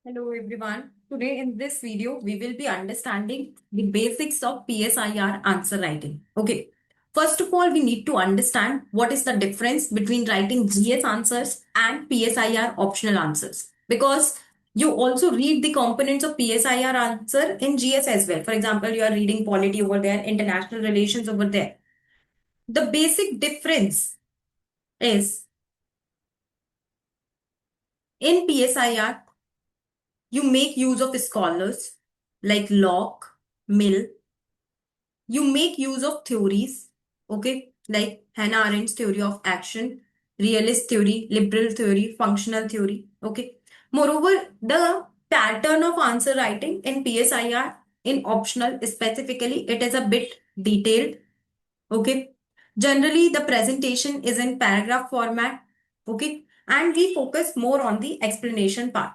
Hello everyone. Today in this video, we will be understanding the basics of PSIR answer writing. Okay. First of all, we need to understand what is the difference between writing GS answers and PSIR optional answers. Because you also read the components of PSIR answer in GS as well. For example, you are reading polity over there, international relations over there. The basic difference is in PSIR, you make use of scholars like Locke, Mill. You make use of theories, okay, like Hannah Arendt's theory of action, realist theory, liberal theory, functional theory, okay. Moreover, the pattern of answer writing in PSIR in optional specifically, it is a bit detailed, okay. Generally, the presentation is in paragraph format, okay, and we focus more on the explanation part.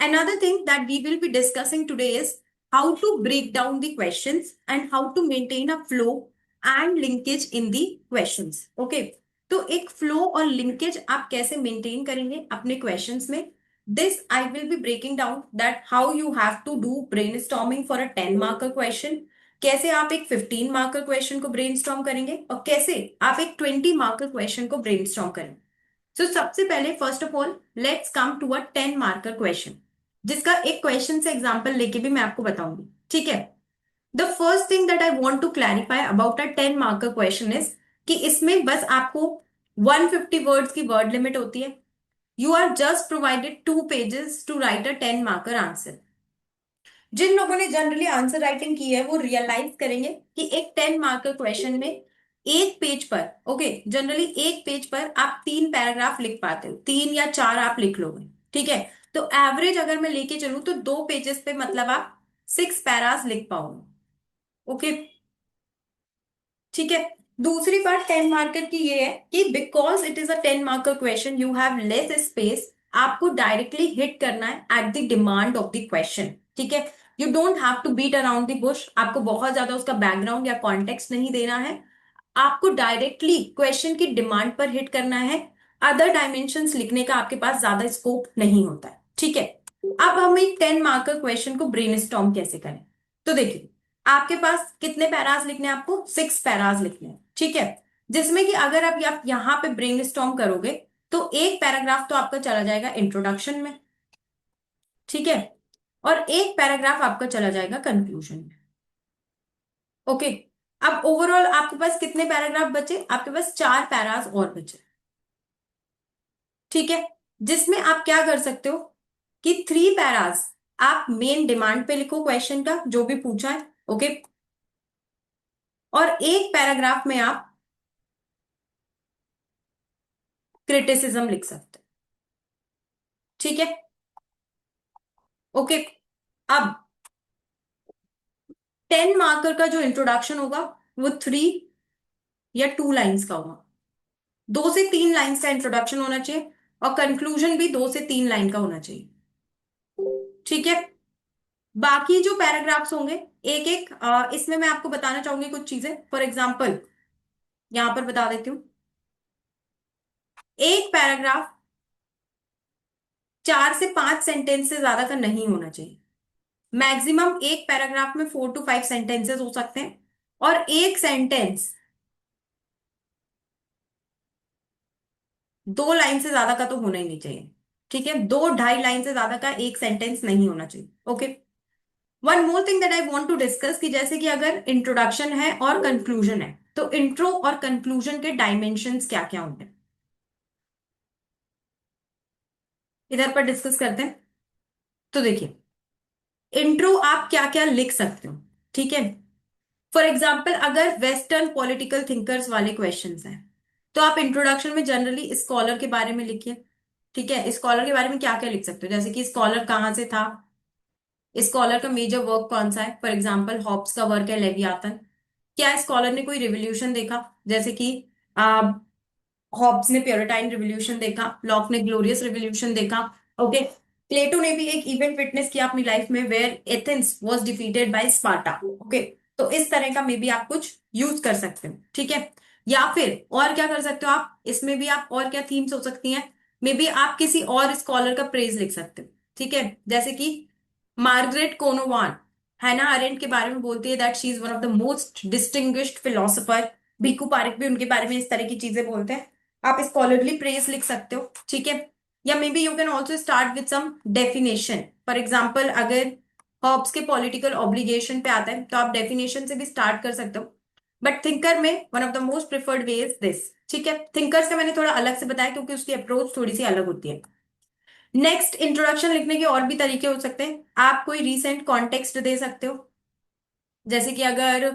Another thing that we will be discussing today is how to break down the questions and how to maintain a flow and linkage in the questions. Okay. तो एक flow और linkage आप कैसे maintain करेंगे अपने questions में this I will be breaking down that how you have to do brainstorming for a 10 marker question कैसे आप एक 15 मार्कर क्वेश्चन को ब्रेनस्टॉर्म करेंगे और कैसे आप एक 20 मार्कर क्वेश्चन को ब्रेनस्टॉर्म करेंगे सो सबसे पहले first of all let's come to a 10 marker question जिसका एक क्वेश्चन से एग्जांपल लेके भी मैं आपको बताऊंगी ठीक है the first thing that I want to clarify about a 10 marker question is कि इसमें बस आपको 150 वर्ड्स की वर्ड लिमिट होती है you are just provided 2 pages to write a 10 marker answer जिन लोगों ने जनरली आंसर राइटिंग की है वो रियलाइज करेंगे कि एक 10 मार्कर क्वेश्चन में एक पेज पर ओके जनरली एक पेज पर आप 3 पैराग्राफ लिख पाते हो 3 या 4 आप लिख लोगे ठीक है तो एवरेज अगर मैं लेके चलूं तो 2 पेजेस पे मतलब आप 6 पैरास लिख पाओगे ओके ठीक है दूसरी बात 10 मार्कर की ये है कि because it is a 10 marker question you have less space आपको डायरेक्टली हिट करना है at the demand of the question ठीक है you don't have to beat around the bush आपको बहुत ज्यादा उसका बैकग्राउंड या कॉन्टेक्स्ट नहीं देना है आपको डायरेक्टली क्वेश्चन की डिमांड पर हिट करना है अदर डायमेंशंस लिखने का आपके पास ज्यादा स्कोप नहीं होता है ठीक है अब हम एक 10 मार्कर क्वेश्चन को ब्रेनस्टॉर्म कैसे करें तो देखिए आपके पास कितने पैरास लिखने हैं आपको 6 पैरास लिखने हैं ठीक है जिसमें कि अगर आप यहां पे ब्रेनस्टॉर्म करोगे तो एक पैराग्राफ तो आपका चला जाएगा इंट्रोडक्शन में ठीक है और एक पैराग्राफ आपका चला जाएगा कंक्लूजन में ओके अब ओवरऑल आपके पास कितने पैराग्राफ बचे आपके पास 4 पैरास और बचे ठीक है जिसमें आप क्या कर सकते हो कि 3 पैरास आप मेन डिमांड पे लिखो क्वेश्चन का जो भी पूछा है ओके और एक पैराग्राफ में आप क्रिटिसिज्म लिख सकते हो ठीक है ओके अब 10 मार्कर का जो इंट्रोडक्शन होगा वो 3 या 2 लाइंस का होगा 2 से 3 लाइंस का इंट्रोडक्शन होना चाहिए और कंक्लूजन भी 2 से 3 लाइन का होना चाहिए ठीक है बाकी जो पैराग्राफ्स होंगे एक एक इसमें मैं आपको बताना चाहूंगी कुछ चीजें फॉर एग्जाम्पल यहां पर बता देती हूँ एक पैराग्राफ 4 से 5 सेंटेंस से ज्यादा का नहीं होना चाहिए मैक्सिमम एक पैराग्राफ में 4 to 5 सेंटेंसेस हो सकते हैं और एक सेंटेंस 2 लाइन से ज्यादा का तो होना ही नहीं चाहिए ठीक है 2 ढाई लाइन से ज्यादा का एक सेंटेंस नहीं होना चाहिए okay one more thing that I want to discuss कि जैसे कि अगर इंट्रोडक्शन है और कंक्लूजन है तो इंट्रो और कंक्लूजन के डायमेंशंस क्या क्या होंगे इधर पर डिस्कस करते हैं तो देखिए इंट्रो आप क्या क्या लिख सकते हो ठीक है फॉर एग्जाम्पल अगर वेस्टर्न पॉलिटिकल थिंकर्स वाले क्वेश्चंस हैं तो आप इंट्रोडक्शन में जनरली स्कॉलर के बारे में लिखिए ठीक है स्कॉलर के बारे में क्या क्या लिख सकते हो जैसे कि स्कॉलर कहाँ से था स्कॉलर का मेजर वर्क कौन सा है फॉर एग्जाम्पल हॉब्स का वर्क है लेवियाथन क्या स्कॉलर ने कोई रिवोल्यूशन देखा जैसे कि हॉब्स ने प्योरिटाइन रिवोल्यूशन देखा लॉक ने ग्लोरियस रिवोल्यूशन देखा ओके प्लेटो ने भी एक इवेंट विटनेस किया अपनी लाइफ में where Athens was defeated by Sparta okay तो इस तरह का मे बी आप कुछ यूज कर सकते हो ठीक है या फिर और क्या कर सकते हो आप इसमें भी आप और क्या थीम्स हो सकती हैं मे बी आप किसी और स्कॉलर का प्रेज लिख सकते हो ठीक है, जैसे कि मार्गरेट कोनोवान हैना अरेंट के बारे में बोलती है that she is one of the most distinguished philosopher. Bhikhu Parekh भी उनके बारे में इस तरह की चीजें बोलते हैं। आप स्कॉलरली प्रेस लिख सकते हो, ठीक है। या maybe you can also start with some definition. For example अगर हॉब्स के पॉलिटिकल ऑब्लिगेशन पे आता है तो आप डेफिनेशन से भी स्टार्ट कर सकते हो। बट थिंकर में one of the most preferred way is this, ठीक है। थिंकर्स का मैंने थोड़ा अलग से बताया क्योंकि उसकी अप्रोच थोड़ी सी अलग होती है। नेक्स्ट, इंट्रोडक्शन लिखने के और भी तरीके हो सकते हैं। आप कोई रीसेंट कॉन्टेक्स्ट दे सकते हो, जैसे कि अगर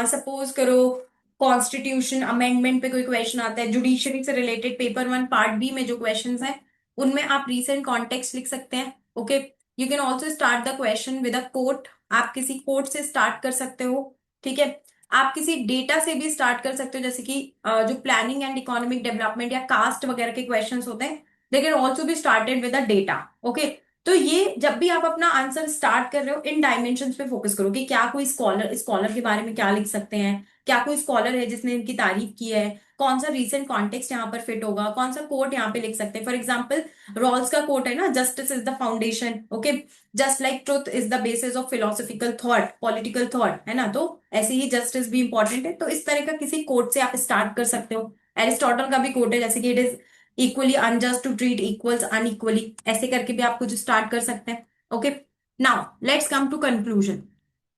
सपोज करो कॉन्स्टिट्यूशन अमेंडमेंट पे कोई क्वेश्चन आता है, जुडिशरी से रिलेटेड पेपर 1 पार्ट बी में जो क्वेश्चंस हैं उनमें आप रीसेंट कॉन्टेक्स्ट लिख सकते हैं। Okay, you can also start the question with a quote. आप किसी कोट से स्टार्ट कर सकते हो, ठीक है। आप किसी डेटा से भी स्टार्ट कर सकते हो, जैसे कि जो प्लानिंग एंड इकोनॉमिक डेवलपमेंट या कास्ट वगैरह के क्वेश्चंस होते हैं, they can also be started with a data. Okay, तो ये जब भी आप अपना आंसर स्टार्ट कर रहे हो इन डायमेंशंस पे फोकस करो कि क्या कोई स्कॉलर स्कॉलर के बारे में क्या लिख सकते हैं, क्या कोई स्कॉलर है जिसने इनकी तारीफ की है, कौन सा रीसेंट कॉन्टेक्स्ट यहाँ पर फिट होगा, कौन सा कोट यहाँ पे लिख सकते हैं। फॉर एग्जाम्पल रॉल्स का कोट है ना, justice is the foundation, okay, just like truth is the basis of philosophical thought, political thought, है ना। तो ऐसे ही जस्टिस भी इंपॉर्टेंट है। तो इस तरह का किसी कोट से आप स्टार्ट कर सकते हो। एरिस्टोटल का भी कोट है, जैसे कि it is equally unjust to treat equals unequally, ऐसे करके भी आप कुछ स्टार्ट कर सकते हैं। Okay, now let's come to conclusion.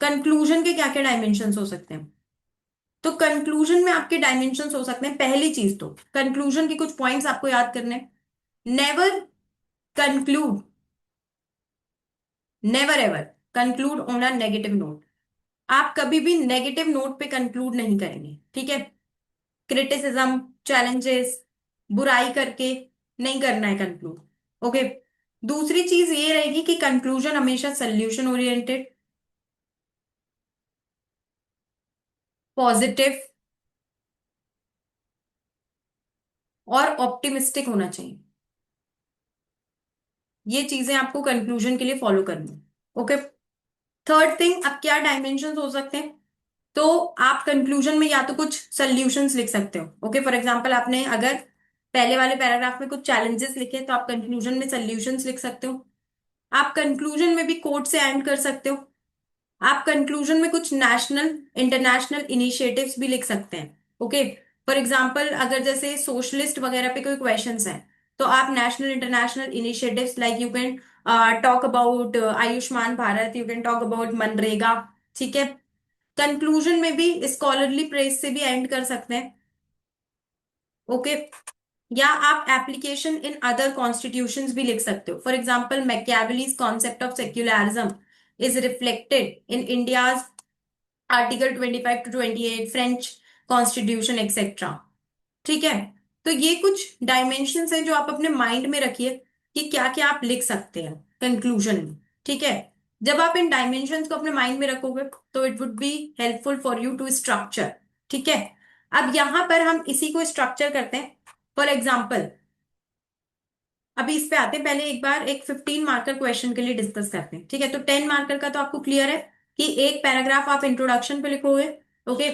Conclusion के क्या क्या डायमेंशंस हो सकते हैं? तो कंक्लूजन में आपके डायमेंशंस हो सकते हैं। पहली चीज तो कंक्लूजन के कुछ पॉइंट्स आपको याद करने हैं। Never conclude, never ever conclude on a negative note. आप कभी भी नेगेटिव नोट पे कंक्लूड नहीं करेंगे, ठीक है। क्रिटिसिज्म, चैलेंजेस, बुराई करके नहीं करना है कंक्लूड। ओके, दूसरी चीज ये रहेगी कि कंक्लूजन हमेशा सोल्यूशन ओरिएंटेड, पॉजिटिव और ऑप्टिमिस्टिक होना चाहिए। ये चीजें आपको कंक्लूजन के लिए फॉलो करनी है। ओके, थर्ड थिंग, अब क्या डायमेंशंस हो सकते हैं? तो आप कंक्लूजन में या तो कुछ सोल्यूशंस लिख सकते हो। ओके, फॉर एग्जांपल आपने अगर पहले वाले पैराग्राफ में कुछ चैलेंजेस लिखे तो आप कंक्लूजन में सोल्यूशंस लिख सकते हो। आप कंक्लूजन में भी कोट से एंड कर सकते हो। आप कंक्लूजन में कुछ नेशनल इंटरनेशनल इनिशिएटिव्स भी लिख सकते हैं। ओके, फॉर एग्जांपल अगर जैसे सोशलिस्ट वगैरह पे कोई क्वेश्चंस हैं तो आप national international initiatives like you can talk about Ayushman Bharat, you can talk about MNREGA, ठीक है। कंक्लूजन में भी स्कॉलरली प्रेस से भी एंड कर सकते हैं। ओके, या आप एप्लीकेशन इन अदर कॉन्स्टिट्यूशंस भी लिख सकते हो। For example Machiavelli's concept of secularism is reflected in India's article 25 to 28 French constitution etcetera, ठीक है। तो ये कुछ डायमेंशंस हैं जो आप अपने माइंड में रखिए कि क्या क्या आप लिख सकते हैं कंक्लूजन में, ठीक है। जब आप इन डायमेंशंस को अपने माइंड में रखोगे तो it would be helpful for you to structure, ठीक है। अब यहां पर हम इसी को स्ट्रक्चर करते हैं। फॉर एग्जाम्पल अभी इस पे आते हैं, पहले एक बार एक 15 मार्कर क्वेश्चन के लिए डिस्कस करते हैं, ठीक है। तो 10 मार्कर का तो आपको क्लियर है कि एक पैराग्राफ आप इंट्रोडक्शन पे लिखोगे, ओके।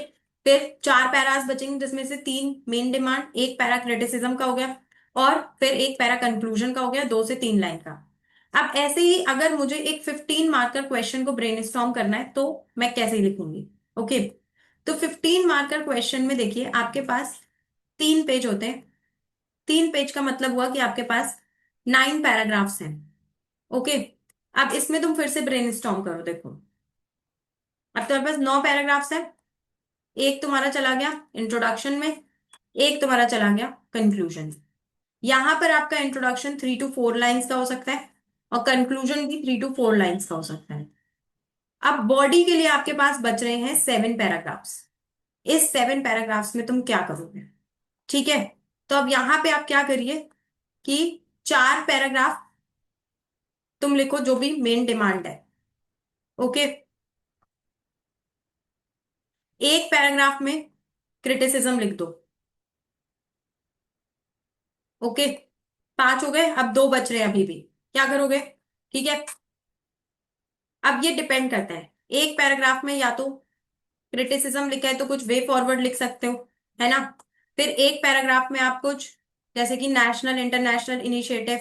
फिर 4 पैरास बचेंगे जिसमें से 3 मेन डिमांड, एक पैरा क्रिटिसिज्म का हो गया और फिर एक पैरा कंक्लूजन का हो गया, 2 से 3 लाइन का। अब ऐसे ही अगर मुझे एक 15 मार्कर क्वेश्चन को ब्रेनस्टॉर्म करना है तो मैं कैसे लिखूंगी? ओके, तो 15 मार्कर क्वेश्चन में देखिए आपके पास 3 पेज होते हैं। 3 पेज का मतलब हुआ कि आपके पास 9 पैराग्राफ्स हैं। ओके, अब इसमें तुम फिर से ब्रेनस्टॉर्म करो, देखो अब तुम्हारे पास 9 पैराग्राफ्स हैं। एक तुम्हारा चला गया इंट्रोडक्शन में, एक तुम्हारा चला गया कंक्लूजन। यहां पर आपका इंट्रोडक्शन 3 to 4 लाइन्स का हो सकता है और कंक्लूजन भी 3 to 4 लाइन्स का हो सकता है। अब बॉडी के लिए आपके पास बच रहे हैं 7 पैराग्राफ्स। इस 7 पैराग्राफ्स में तुम क्या करोगे? ठीक है, तो अब यहां पे आप क्या करिए कि 4 पैराग्राफ तुम लिखो जो भी मेन डिमांड है। ओके, एक पैराग्राफ में क्रिटिसिज्म लिख दो। ओके, 5 हो गए, अब 2 बच रहे हैं अभी भी, क्या करोगे? ठीक है, अब ये डिपेंड करता है, एक पैराग्राफ में या तो क्रिटिसिज्म लिखा है तो कुछ वे फॉरवर्ड लिख सकते हो, है ना। फिर एक पैराग्राफ में आप कुछ जैसे कि national international initiative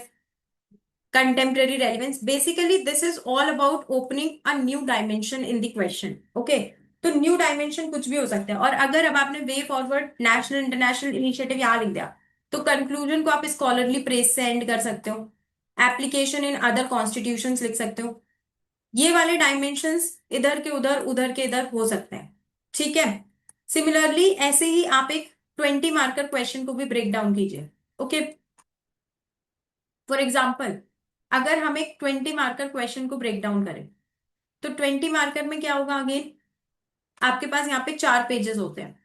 contemporary relevance. Basically this is all about opening a new dimension in the question. Okay, तो न्यू डायमेंशन कुछ भी हो सकता है। और अगर अब आपने way forward national international initiative यहां लिख दिया, तो कंक्लूजन को आप स्कॉलरली प्रेस से एंड कर सकते हो, एप्लीकेशन इन अदर कॉन्स्टिट्यूशंस लिख सकते हो। ये वाले डायमेंशंस इधर के उधर उधर के इधर हो सकते हैं। ठीक है, सिमिलरली ऐसे ही आप एक 20 मार्कर क्वेश्चन को भी ब्रेक डाउन कीजिए। ओके, फॉर एग्जाम्पल अगर हम एक 20 मार्कर क्वेश्चन को ब्रेक डाउन करें, तो 20 मार्कर में क्या होगा, अगेन आपके पास यहाँ पे 4 पेजेस होते हैं।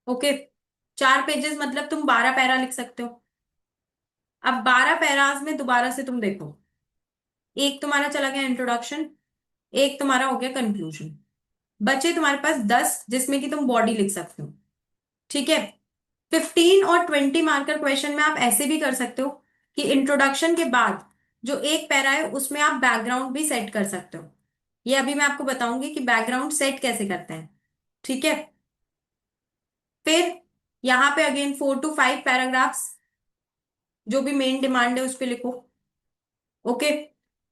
ओके, 4 पेजेस मतलब तुम 12 पैरा लिख सकते हो। अब 12 पैराज में दोबारा से तुम देखो, एक तुम्हारा चला गया इंट्रोडक्शन, एक तुम्हारा हो गया कंक्लूजन, बचे तुम्हारे पास 10 जिसमें कि तुम बॉडी लिख सकते हो। ठीक है, 15 और 20 मार्कर क्वेश्चन में आप ऐसे भी कर सकते हो कि इंट्रोडक्शन के बाद जो एक पैरा है उसमें आप बैकग्राउंड भी सेट कर सकते हो। ये अभी मैं आपको बताऊंगी कि बैकग्राउंड सेट कैसे करते हैं। ठीक है, फिर यहां पे अगेन 4 to 5 पैराग्राफ्स, जो भी मेन डिमांड है उस पर लिखो। ओके,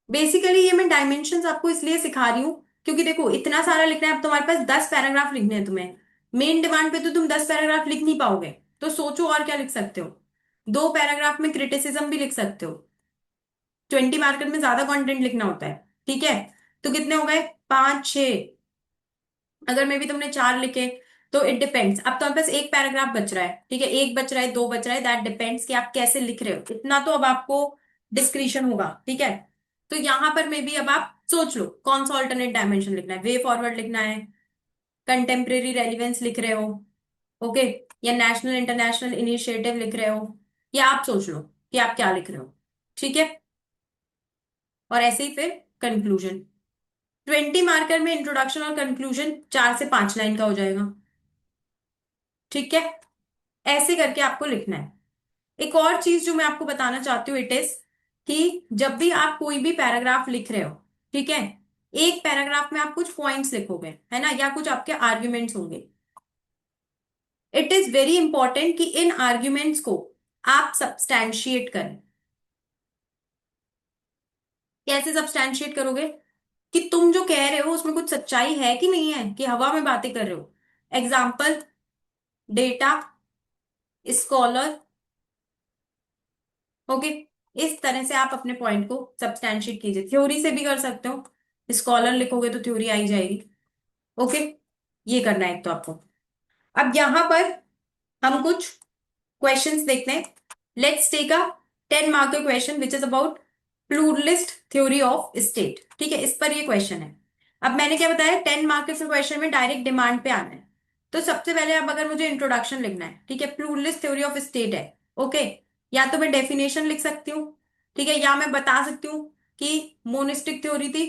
बेसिकली ये मैं डायमेंशंस आपको इसलिए सिखा रही हूँ क्योंकि देखो इतना सारा लिखना है, अब तुम्हारे पास 10 पैराग्राफ लिखने हैं तुम्हें, मेन डिमांड पे तो तुम 10 पैराग्राफ लिख नहीं पाओगे, तो सोचो और क्या लिख सकते हो। 2 पैराग्राफ में क्रिटिसिज्म भी लिख सकते हो। 20 मार्कर में ज्यादा कंटेंट लिखना होता है। ठीक है, तो कितने हो गए, 5 6, अगर मे भी तुमने 4 लिखे, तो इट डिपेंड्स। अब तुम्हारे पास एक पैराग्राफ बच रहा है, ठीक है, एक बच रहा है, 2 बच रहा है, दैट डिपेंड्स कि आप कैसे लिख रहे हो, इतना तो अब आपको डिस्क्रिशन होगा। ठीक है, तो यहां पर मे भी अब आप सोच लो कौन सा ऑल्टरनेट डायमेंशन लिखना है, वे फॉरवर्ड लिखना है, कंटेम्प्रेरी रेलिवेंस लिख रहे हो, ओके, या नेशनल इंटरनेशनल इनिशिएटिव लिख रहे हो, या आप सोच लो कि आप क्या लिख रहे हो। ठीक है, और ऐसे ही फिर कंक्लूजन। 20 मार्कर में इंट्रोडक्शन और कंक्लूजन 4 से 5 लाइन का हो जाएगा। ठीक है, ऐसे करके आपको लिखना है। एक और चीज जो मैं आपको बताना चाहती हूँ, इट इज कि जब भी आप कोई भी पैराग्राफ लिख रहे हो, ठीक है, एक पैराग्राफ में आप कुछ पॉइंट्स लिखोगे, है ना, या कुछ आपके आर्ग्यूमेंट्स होंगे। इट इज वेरी इंपॉर्टेंट कि इन आर्ग्यूमेंट्स को आप सब्सटैंशिएट करें। कैसे सब्सटैंशिएट करोगे, कि तुम जो कह रहे हो उसमें कुछ सच्चाई है कि नहीं है, कि हवा में बातें कर रहे हो। Example, data, scholar. ओके, इस तरह से आप अपने पॉइंट को सब्सटैंशिएट कीजिए। थ्योरी से भी कर सकते हो, स्कॉलर लिखोगे तो थ्योरी आई जाएगी। ओके, ये करना है एक तो आपको। अब यहां पर हम कुछ क्वेश्चंस देखते हैं। Let's take a 10 marker question which is about pluralist theory of state. ठीक है, इस पर ये क्वेश्चन है। अब मैंने क्या बताया, 10 मार्कर के क्वेश्चन में डायरेक्ट डिमांड पे आना है। तो सबसे पहले अब अगर मुझे इंट्रोडक्शन लिखना है, ठीक है, प्लूरलिस्ट थ्योरी ऑफ स्टेट है। ओके, या तो मैं डेफिनेशन लिख सकती हूँ, ठीक है, या मैं बता सकती हूँ कि मोनिस्टिक थ्योरी थी।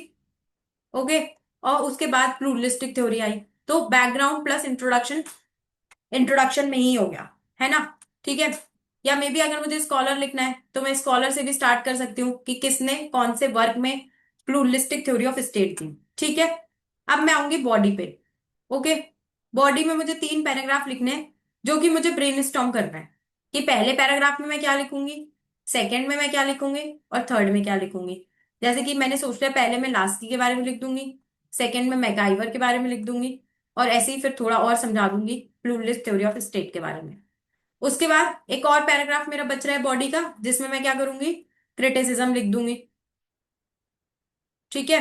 ओके, और उसके बाद प्लूरलिस्टिक थ्योरी आई, तो बैकग्राउंड प्लस इंट्रोडक्शन इंट्रोडक्शन में ही हो गया, है ना। ठीक है, या मे बी अगर मुझे स्कॉलर लिखना है तो मैं स्कॉलर से भी स्टार्ट कर सकती हूँ कि किसने कौन से वर्क में प्लूरलिस्टिक थ्योरी ऑफ स्टेट दी। ठीक है, अब मैं आऊंगी बॉडी पे। ओके, बॉडी में मुझे 3 पैराग्राफ लिखने हैं, जो कि मुझे ब्रेनस्टॉर्म करना है कि पहले पैराग्राफ में मैं क्या लिखूंगी, सेकंड में मैं क्या लिखूंगी, और थर्ड में क्या लिखूंगी। जैसे कि मैंने सोच लिया पहले मैं लास्की के बारे में लिख दूंगी, सेकंड में मैकाइवर के बारे में लिख दूंगी, और ऐसे ही फिर थोड़ा और समझा दूंगी प्लूरलिस्ट थ्योरी ऑफ स्टेट के बारे में। उसके बाद एक और पैराग्राफ मेरा बच रहा है बॉडी का, जिसमें मैं क्या करूंगी, क्रिटिसिज्म लिख दूंगी। ठीक है,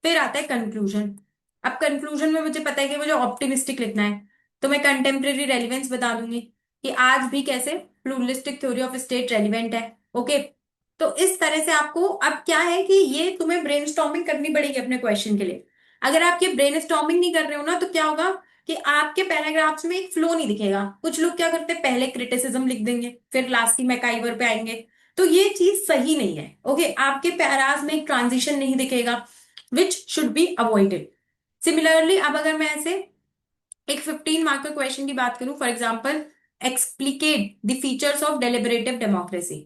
फिर आता है कंक्लूजन। अब कंक्लूजन में मुझे पता है कि मुझे ऑप्टिमिस्टिक लिखना है, तो मैं कंटेम्प्रेरी रेलिवेंस बता दूंगी कि आज भी कैसे pluralistic theory of state relevant है। ओके, तो इस तरह से आपको अब क्या है कि ये तुम्हें ब्रेनस्टॉर्मिंग करनी पड़ेगी अपने क्वेश्चन के लिए। अगर आप ये ब्रेनस्टॉर्मिंग नहीं कर रहे हो ना, तो क्या होगा कि आपके पैराग्राफ्स में एक फ्लो नहीं दिखेगा। कुछ लोग क्या करते हैं, पहले क्रिटिसिज्म लिख देंगे, फिर लास्ट की मैकाइवर पे आएंगे, तो ये चीज सही नहीं है। ओके, आपके पैराज में एक ट्रांजिशन नहीं दिखेगा, which should be avoided. Similarly अब अगर मैं ऐसे एक 15 मार्कर क्वेश्चन की बात करूं, for example explicate the features of deliberative democracy,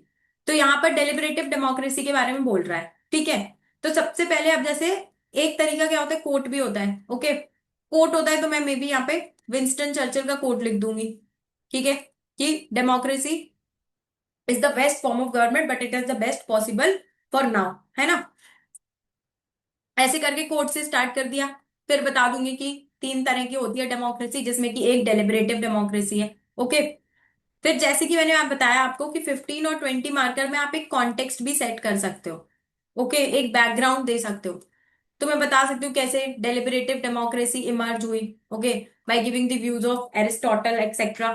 तो यहां पर डेलिबरेटिव डेमोक्रेसी के बारे में बोल रहा है। ठीक है, तो सबसे पहले अब जैसे एक तरीका क्या होता है, कोट भी होता है। ओके, कोट होता है तो मैं मे बी यहाँ पे विंस्टन चर्चिल का कोट लिख दूंगी। ठीक है, कि democracy is the best form of government but it is the best possible for now, है ना। ऐसे करके कोर्ट से स्टार्ट कर दिया। फिर बता दूंगी कि तीन तरह की होती है डेमोक्रेसी, जिसमें कि एक डेलिबरेटिव डेमोक्रेसी है। ओके। फिर जैसे कि मैंने आप बताया आपको कि 15 और 20 मार्कर में आप एक कॉन्टेक्स्ट भी सेट कर सकते हो। ओके, एक बैकग्राउंड दे सकते हो। तो मैं बता सकती हूँ कैसे डेलिबरेटिव डेमोक्रेसी इमर्ज हुई। Okay, by giving the views of Aristotle etcetera.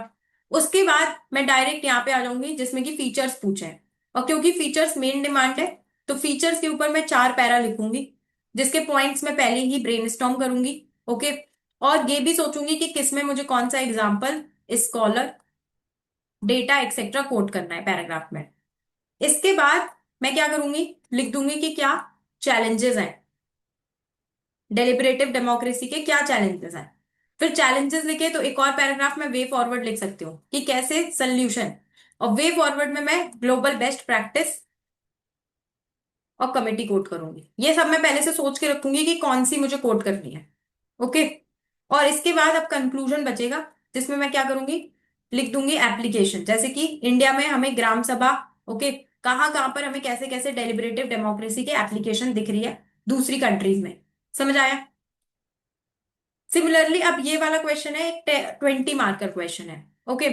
उसके बाद मैं डायरेक्ट यहाँ पे आ जाऊंगी जिसमें कि फीचर्स पूछे हैं। और क्योंकि फीचर्स मेन डिमांड है, तो फीचर्स के ऊपर मैं 4 पैरा लिखूंगी, जिसके पॉइंट्स मैं पहले ही ब्रेनस्टॉर्म करूंगी। ओके। और ये भी सोचूंगी कि किसमें मुझे कौन सा example, scholar, data etcetera quote करना है पैराग्राफ में। इसके बाद मैं क्या करूंगी, लिख दूंगी कि क्या चैलेंजेस हैं, डेलिबरेटिव डेमोक्रेसी के क्या चैलेंजेस हैं। फिर चैलेंजेस लिखे तो एक और पैराग्राफ में वे फॉरवर्ड लिख सकती हूँ कि कैसे सोल्यूशन। और वे फॉरवर्ड में मैं ग्लोबल बेस्ट प्रैक्टिस और कमेटी कोट करूंगी। ये सब मैं पहले से सोच के रखूंगी कि कौन सी मुझे कोट करनी है। ओके। और इसके बाद अब कंक्लूजन बचेगा, जिसमें मैं क्या करूंगी, लिख दूंगी एप्लीकेशन, जैसे कि इंडिया में हमें ग्राम सभा, ओके, कहाँ कहाँ पर हमें कैसे कैसे डेलिबरेटिव डेमोक्रेसी के एप्लीकेशन दिख रही है दूसरी कंट्रीज में। समझ आया। सिमिलरली अब ये वाला क्वेश्चन है, एक 20 मार्कर क्वेश्चन है। ओके।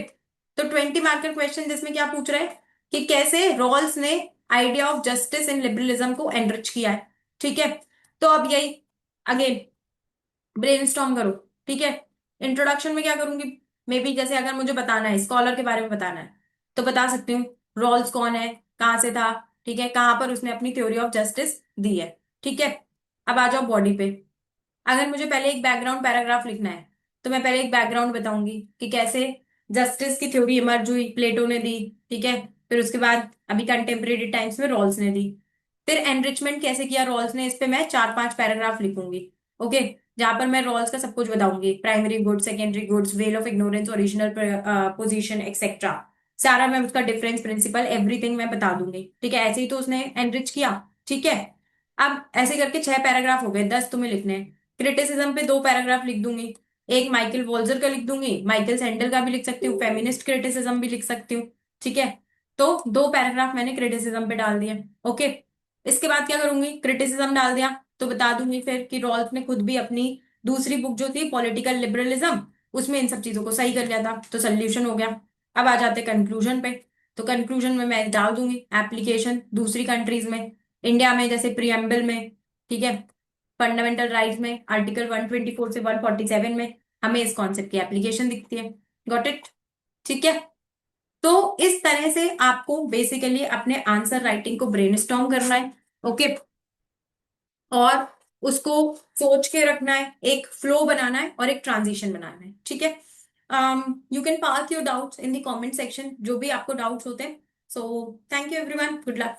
तो 20 मार्कर क्वेश्चन जिसमें क्या पूछ रहा है कि कैसे रॉल्स ने idea of justice in liberalism को एनरिच किया है। ठीक है। तो अब यही अगेन ब्रेनस्टॉर्म करो। ठीक है। इंट्रोडक्शन में क्या करूंगी, मे बी जैसे अगर मुझे बताना है स्कॉलर के बारे में बताना है, तो बता सकती हूँ रॉल्स कौन है, कहाँ से था, ठीक है, कहाँ पर उसने अपनी थ्योरी ऑफ जस्टिस दी है। ठीक है। अब आ जाओ बॉडी पे। अगर मुझे पहले एक बैकग्राउंड पैराग्राफ लिखना है, तो मैं पहले एक बैकग्राउंड बताऊंगी कि कैसे जस्टिस की थ्योरी इमर्ज हुई, प्लेटो ने दी। ठीक है। फिर उसके बाद अभी कंटेम्परेरी टाइम्स में रॉल्स ने दी। फिर एनरिचमेंट कैसे किया रॉल्स ने, इस पे मैं 4-5 पैराग्राफ लिखूंगी। ओके। जहां पर मैं रॉल्स का सब कुछ बताऊंगी, primary goods, secondary goods, well of ignorance, original position etcetera. सारा मैं उसका डिफरेंस, प्रिंसिपल, एवरीथिंग मैं बता दूंगी। ठीक है। ऐसे ही तो उसने एनरिच किया। ठीक है। अब ऐसे करके 6 पैराग्राफ हो गए, 10 तुम्हें लिखने हैं। क्रिटिसिज्म पे 2 पैराग्राफ लिख दूंगी। एक माइकल वॉल्जर का लिख दूंगी, माइकल सैंडल का भी लिख सकती हूँ, फेमिनिस्ट क्रिटिसिज्म भी लिख सकती हूँ। ठीक है। तो 2 पैराग्राफ मैंने क्रिटिसिज्म पे डाल दिए। ओके। इसके बाद क्या करूंगी, क्रिटिसिज्म डाल दिया तो बता दूंगी फिर कि रॉल्फ ने खुद भी अपनी दूसरी बुक जो थी पॉलिटिकल लिबरलिज्म, उसमें इन सब चीजों को सही कर लिया था, तो सोल्यूशन हो गया। अब आ जाते कंक्लूजन पे। तो कंक्लूजन में मैं डाल दूंगी एप्लीकेशन दूसरी कंट्रीज में, इंडिया में जैसे प्रियम्बल में। ठीक है। फंडामेंटल राइट्स में आर्टिकल 124 से 147 में हमें इस कॉन्सेप्ट की एप्लीकेशन दिखती है। Got it. ठीक है। तो इस तरह से आपको बेसिकली अपने आंसर राइटिंग को ब्रेनस्टॉर्म करना है। ओके। और उसको सोच के रखना है, एक फ्लो बनाना है और एक ट्रांजिशन बनाना है। ठीक है। You can pass your doubts in the comment section, जो भी आपको डाउट्स होते हैं। So thank you everyone, good luck.